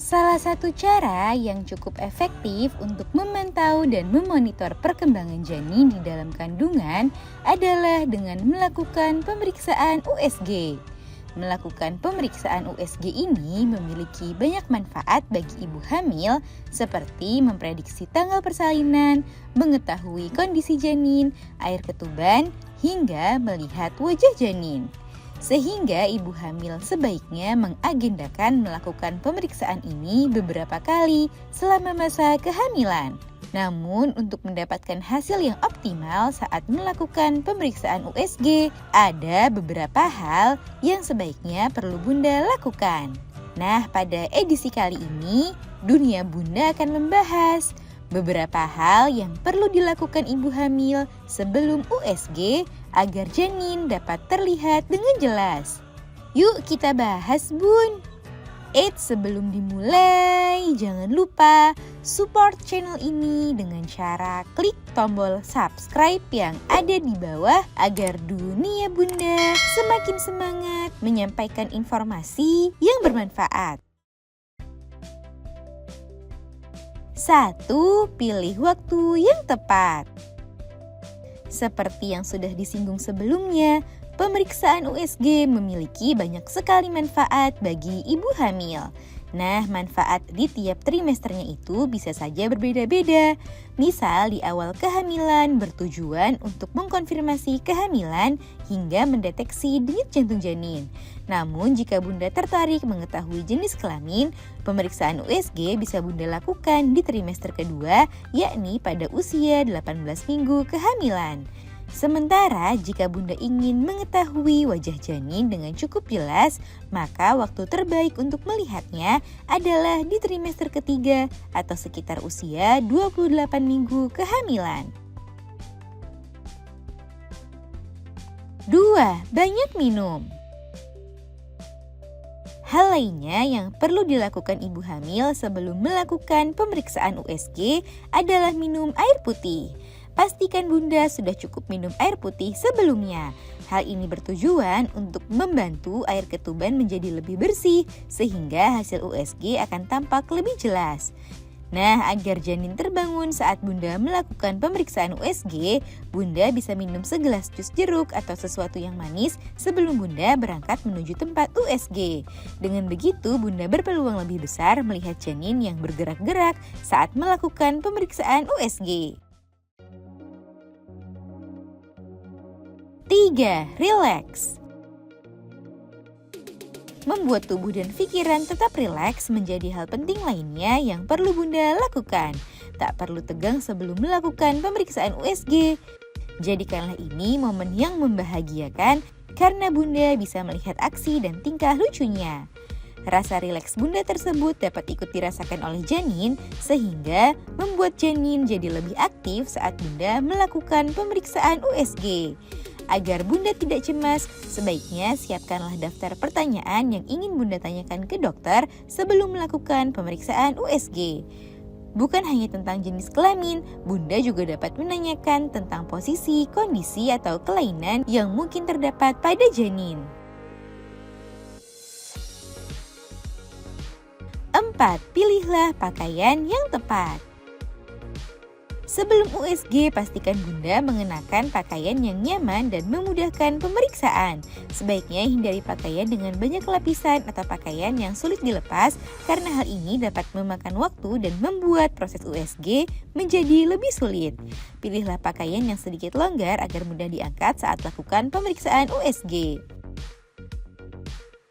Salah satu cara yang cukup efektif untuk memantau dan memonitor perkembangan janin di dalam kandungan adalah dengan melakukan pemeriksaan USG. Melakukan pemeriksaan USG ini memiliki banyak manfaat bagi ibu hamil seperti memprediksi tanggal persalinan, mengetahui kondisi janin, air ketuban, hingga melihat wajah janin. Sehingga ibu hamil sebaiknya mengagendakan melakukan pemeriksaan ini beberapa kali selama masa kehamilan. Namun untuk mendapatkan hasil yang optimal saat melakukan pemeriksaan USG, ada beberapa hal yang sebaiknya perlu Bunda lakukan. Nah, pada edisi kali ini, Dunia Bunda akan membahas beberapa hal yang perlu dilakukan ibu hamil sebelum USG agar janin dapat terlihat dengan jelas. Yuk kita bahas, Bun. Sebelum dimulai, jangan lupa support channel ini dengan cara klik tombol subscribe yang ada di bawah agar Dunia Bunda semakin semangat menyampaikan informasi yang bermanfaat. 1. Pilih waktu yang tepat. Seperti yang sudah disinggung sebelumnya, pemeriksaan USG memiliki banyak sekali manfaat bagi ibu hamil. Nah, manfaat di tiap trimesternya itu bisa saja berbeda-beda. Misal di awal kehamilan bertujuan untuk mengkonfirmasi kehamilan hingga mendeteksi denyut jantung janin. Namun jika Bunda tertarik mengetahui jenis kelamin, pemeriksaan USG bisa Bunda lakukan di trimester kedua, yakni pada usia 18 minggu kehamilan. Sementara jika Bunda ingin mengetahui wajah janin dengan cukup jelas, maka waktu terbaik untuk melihatnya adalah di trimester ketiga atau sekitar usia 28 minggu kehamilan. 2. Banyak minum. Hal lainnya yang perlu dilakukan ibu hamil sebelum melakukan pemeriksaan USG adalah minum air putih. Pastikan Bunda sudah cukup minum air putih sebelumnya. Hal ini bertujuan untuk membantu air ketuban menjadi lebih bersih sehingga hasil USG akan tampak lebih jelas. Nah, agar janin terbangun saat Bunda melakukan pemeriksaan USG, Bunda bisa minum segelas jus jeruk atau sesuatu yang manis sebelum Bunda berangkat menuju tempat USG. Dengan begitu, Bunda berpeluang lebih besar melihat janin yang bergerak-gerak saat melakukan pemeriksaan USG. 3. Rileks. Membuat tubuh dan pikiran tetap rileks menjadi hal penting lainnya yang perlu Bunda lakukan. Tak perlu tegang sebelum melakukan pemeriksaan USG. Jadikanlah ini momen yang membahagiakan karena Bunda bisa melihat aksi dan tingkah lucunya. Rasa rileks Bunda tersebut dapat ikut dirasakan oleh janin sehingga membuat janin jadi lebih aktif saat Bunda melakukan pemeriksaan USG. Agar Bunda tidak cemas, sebaiknya siapkanlah daftar pertanyaan yang ingin Bunda tanyakan ke dokter sebelum melakukan pemeriksaan USG. Bukan hanya tentang jenis kelamin, Bunda juga dapat menanyakan tentang posisi, kondisi, atau kelainan yang mungkin terdapat pada janin. 4. Pilihlah pakaian yang tepat. Sebelum USG, pastikan Bunda mengenakan pakaian yang nyaman dan memudahkan pemeriksaan. Sebaiknya hindari pakaian dengan banyak lapisan atau pakaian yang sulit dilepas karena hal ini dapat memakan waktu dan membuat proses USG menjadi lebih sulit. Pilihlah pakaian yang sedikit longgar agar mudah diangkat saat lakukan pemeriksaan USG.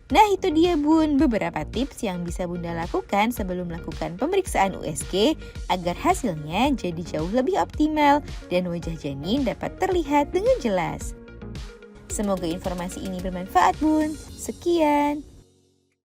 Nah, itu dia Bun, beberapa tips yang bisa Bunda lakukan sebelum melakukan pemeriksaan USG agar hasilnya jadi jauh lebih optimal dan wajah janin dapat terlihat dengan jelas. Semoga informasi ini bermanfaat Bun. Sekian.